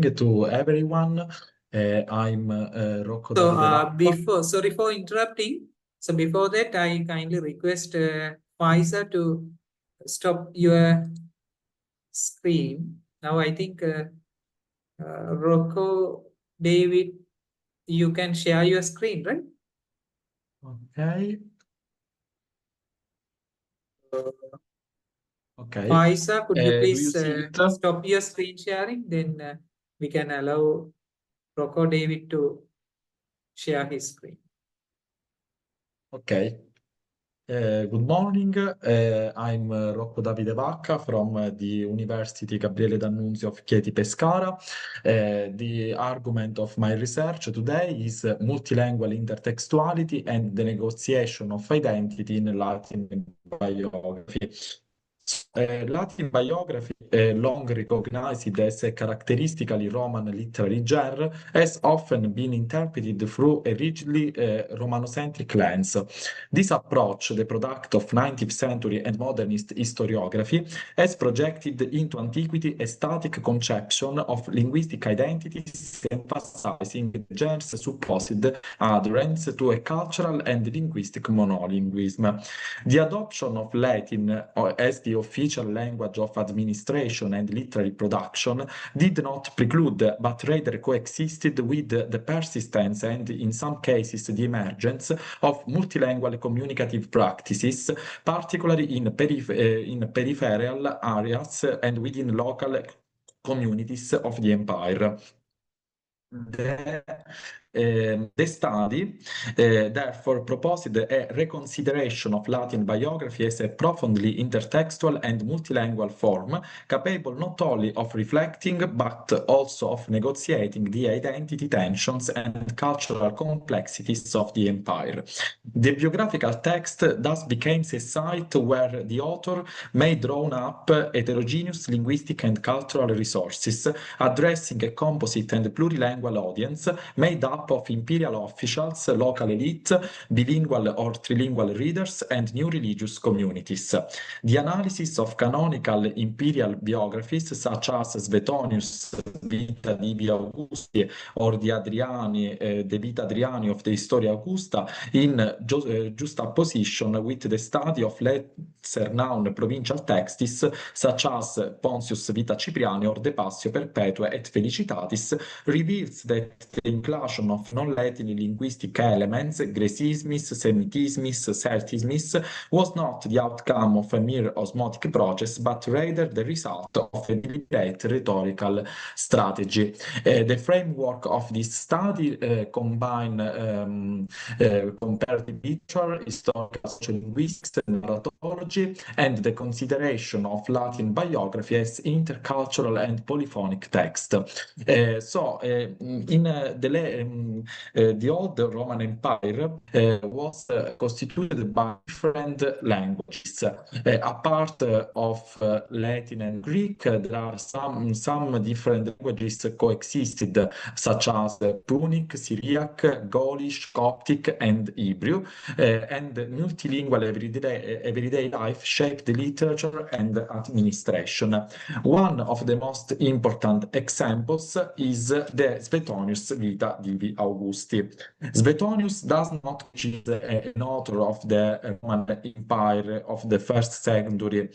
to everyone. I'm Rocco Davide Vacca. Sorry for interrupting. So before that, I kindly request Pfizer to stop your screen. Now I think Rocco, David, you can share your screen, right? Okay. Okay. Pfizer, could you Do you please see it? stop your screen sharing? Then we can allow Rocco David to share his screen. Okay. Good morning. I'm Rocco Davide Vacca from the University Gabriele D'Annunzio of Chieti, Pescara. The argument of my research today is multilingual intertextuality and the negotiation of identity in Latin biography. Latin biography, long recognized as a characteristically Roman literary genre, has often been interpreted through a rigidly Romanocentric lens. This approach, the product of 19th century and modernist historiography, has projected into antiquity a static conception of linguistic identities, emphasizing the genre's supposed adherence to a cultural and linguistic monolinguism. The adoption of Latin as the official language of administration and literary production did not preclude, but rather coexisted with the persistence and, in some cases, the emergence of multilingual communicative practices, particularly in peripheral areas and within local communities of the empire. The study, therefore, proposed a reconsideration of Latin biography as a profoundly intertextual and multilingual form, capable not only of reflecting but also of negotiating the identity tensions and cultural complexities of the empire. The biographical text thus became a site where the author may draw up heterogeneous linguistic and cultural resources, addressing a composite and plurilingual audience made up of imperial officials, local elite, bilingual or trilingual readers, and new religious communities. The analysis of canonical imperial biographies such as Suetonius' Vita Divi Augusti or the Adriani, the Vita Adriani of the Historia Augusta in juxtaposition with the study of lesser-known provincial texts such as Pontius Vita Cipriani or De Passio Perpetua et Felicitatis reveals that the inclusion of non-Latin linguistic elements, Grecismis, Semitismis, Celtismis, was not the outcome of a mere osmotic process, but rather the result of a deliberate rhetorical strategy. The framework of this study combine comparative literature, historical sociolinguistics, narratology, and the consideration of Latin biography as intercultural and polyphonic text. In the old Roman Empire was constituted by different languages. Apart of Latin and Greek, there are some different languages coexisted, such as Punic, Syriac, Gaulish, Coptic, and Hebrew. And multilingual everyday life shaped literature and administration. One of the most important examples is the Suetonius Vita Divi Augusti. Suetonius does not, which is an author of the Roman Empire of the first century,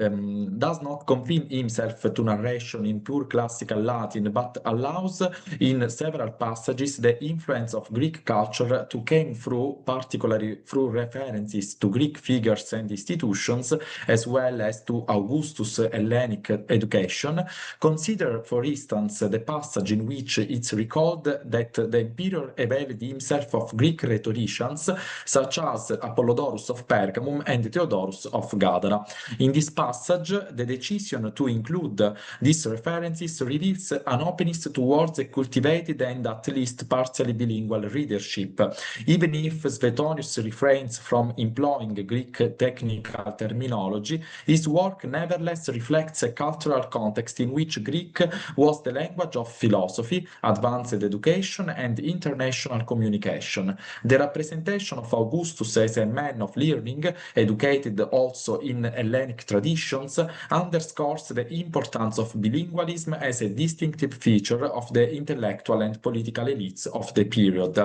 does not confine himself to narration in pure classical Latin, but allows in several passages the influence of Greek culture to come through, particularly through references to Greek figures and institutions, as well as to Augustus' Hellenic education. Consider, for instance, the passage in which it's recalled that the emperor availed himself of Greek rhetoricians, such as Apollodorus of Pergamum and Theodorus of Gadara. In this passage, the decision to include these references reveals an openness towards a cultivated and at least partially bilingual readership. Even if Suetonius refrains from employing Greek technical terminology, his work nevertheless reflects a cultural context in which Greek was the language of philosophy, advanced education, and international communication. The representation of Augustus as a man of learning, educated also in Hellenic tradition, definitions underscores the importance of bilingualism as a distinctive feature of the intellectual and political elites of the period.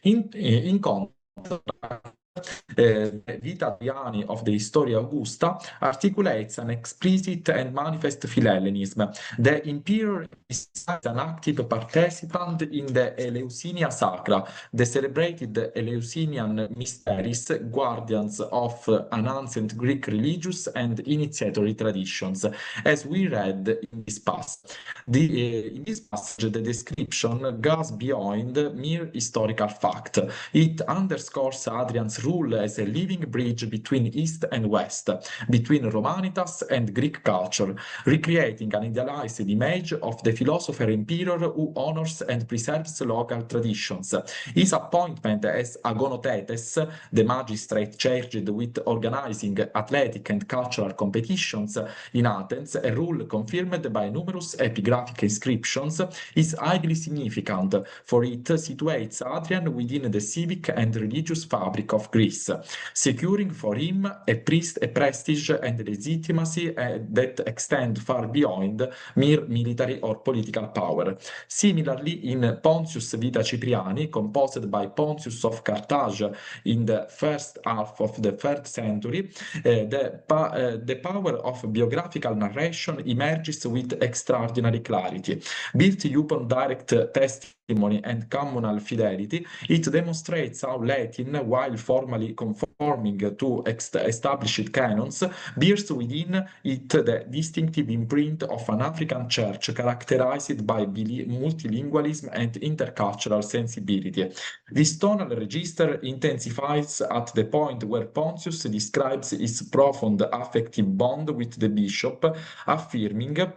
In contrast, Vita Adriani of the Historia Augusta articulates an explicit and manifest Philhellenism. The emperor is an active participant in the Eleusinia Sacra, the celebrated Eleusinian mysteries, guardians of an ancient Greek religious and initiatory traditions, as we read in this passage. In this passage, the description goes beyond mere historical fact. It underscores Hadrian's rule as a living bridge between East and West, between Romanitas and Greek culture, recreating an idealized image of the philosopher emperor who honors and preserves local traditions. His appointment as Agonotetes, the magistrate charged with organizing athletic and cultural competitions in Athens, a rule confirmed by numerous epigraphic inscriptions, is highly significant, for it situates Hadrian within the civic and religious fabric of Greece, securing for him a prestige and legitimacy that extend far beyond mere military or political power. Similarly, in Pontius Vita Cipriani, composed by Pontius of Carthage in the first half of the 3rd century, the power of biographical narration emerges with extraordinary clarity. Built upon direct testimony and communal fidelity, it demonstrates how Latin, while formally conforming to established canons, bears within it the distinctive imprint of an African church characterized by multilingualism and intercultural sensibility. This tonal register intensifies at the point where Pontius describes his profound affective bond with the bishop, affirming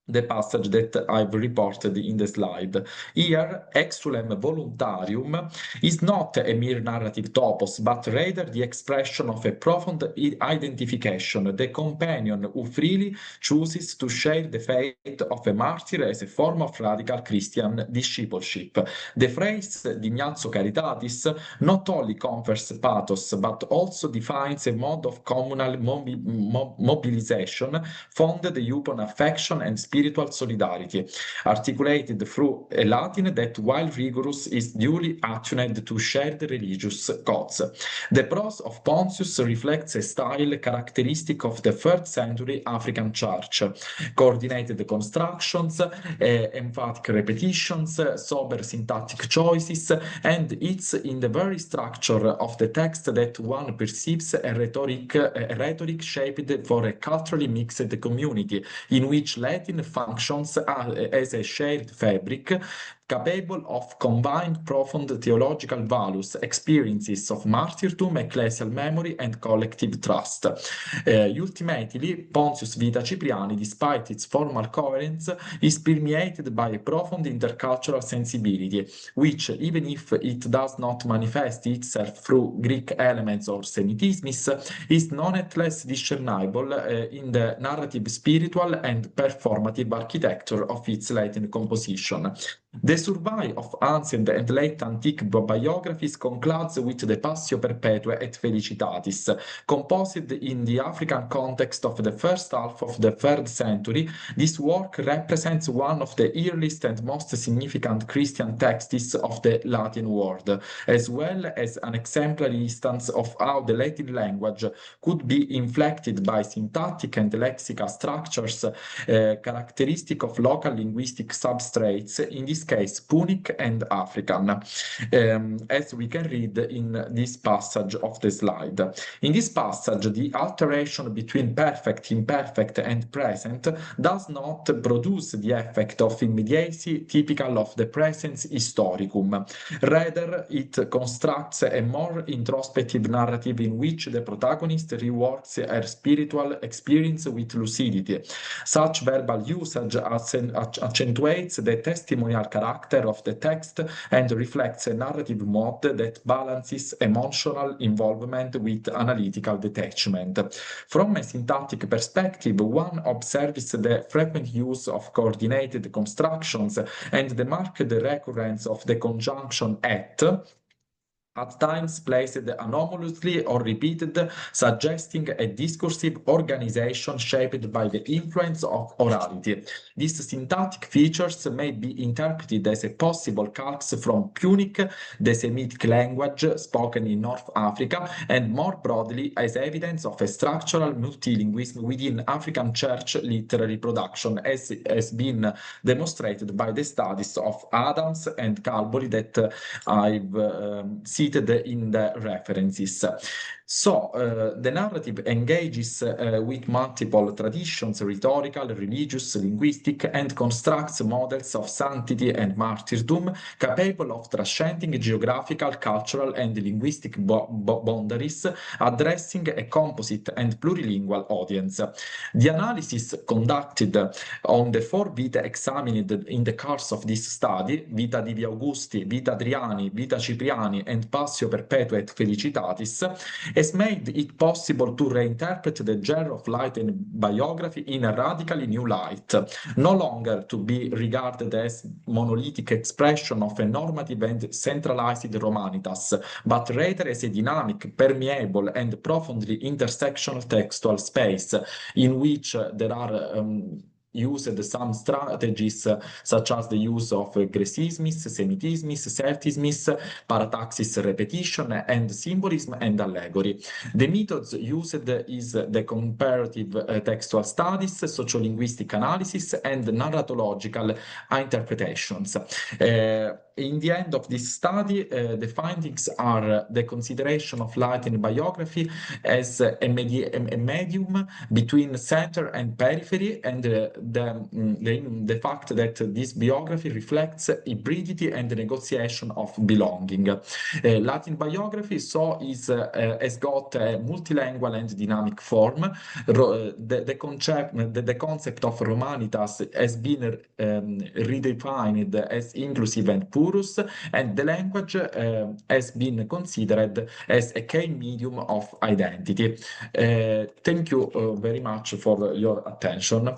the passage that I've reported in the slide. Here, exsulem voluntarium is not a mere narrative topos, but rather the expression of a profound identification, the companion who freely chooses to share the fate of a martyr as a form of radical Christian discipleship. The phrase dignatio caritatis not only confers pathos, but also defines a mode of communal mobilization founded upon affection and spiritual solidarity, articulated through a Latin that, while rigorous, is duly attuned to shared religious codes. The prose of Pontius reflects a style characteristic of the 3rd century African church: coordinated constructions, emphatic repetitions, sober syntactic choices, and it's in the very structure of the text that one perceives a rhetoric shaped for a culturally mixed community, in which Latin functions as a shared fabric, capable of combined profound theological values, experiences of martyrdom, ecclesial memory, and collective trust. Ultimately, Pontius Vita Cipriani, despite its formal coherence, is permeated by a profound intercultural sensibility, which, even if it does not manifest itself through Greek elements or Semitisms, is nonetheless discernible in the narrative, spiritual, and performative architecture of its Latin composition. The survey of ancient and late antique biographies concludes with the Passio Perpetuae et Felicitatis, composed in the African context of the first half of the 3rd century. This work represents one of the earliest and most significant Christian texts of the Latin world, as well as an exemplary instance of how the Latin language could be inflected by syntactic and lexical structures characteristic of local linguistic substrates, in this case Punic and African, as we can read in this passage of the slide. In this passage, the alteration between perfect, imperfect, and present does not produce the effect of immediacy typical of the presens historicum. Rather, it constructs a more introspective narrative in which the protagonist reworks her spiritual experience with lucidity. Such verbal usage accentuates the testimonial character of the text and reflects a narrative mode that balances emotional involvement with analytical detachment. From a syntactic perspective, one observes the frequent use of coordinated constructions and the marked recurrence of the conjunction et, at times placed anomalously or repeated, suggesting a discursive organization shaped by the influence of orality. These syntactic features may be interpreted as a possible calques from Punic, the Semitic language spoken in North Africa, and more broadly as evidence of a structural multilingualism within African church literary production, as has been demonstrated by the studies of Adams and Calbury that I've cited in the references. So the narrative engages with multiple traditions, rhetorical, religious, linguistic, and constructs models of sanctity and martyrdom capable of transcending geographical, cultural, and linguistic boundaries, addressing a composite and plurilingual audience. The analysis conducted on the four vitae examined in the course of this study, Vita Divi Augusti, Vita Adriani, Vita Cipriani, and Passio Perpetua et Felicitatis, has made it possible to reinterpret the genre of Latin biography in a radically new light, no longer to be regarded as monolithic expression of a normative and centralized Romanitas, but rather as a dynamic, permeable, and profoundly intersectional textual space in which there are used some strategies such as the use of Grecismis, Semitismis, Celtismis, parataxis repetition, and symbolism and allegory. The methods used is the comparative textual studies, sociolinguistic analysis, and narratological interpretations. In the end of this study, the findings are the consideration of Latin biography as a medium between center and periphery, and the fact that this biography reflects hybridity and the negotiation of belonging. Latin biography has got a multilingual and dynamic form. The concept of Romanitas has been redefined as inclusive and purus, and the language has been considered as a key medium of identity. Thank you very much for your attention.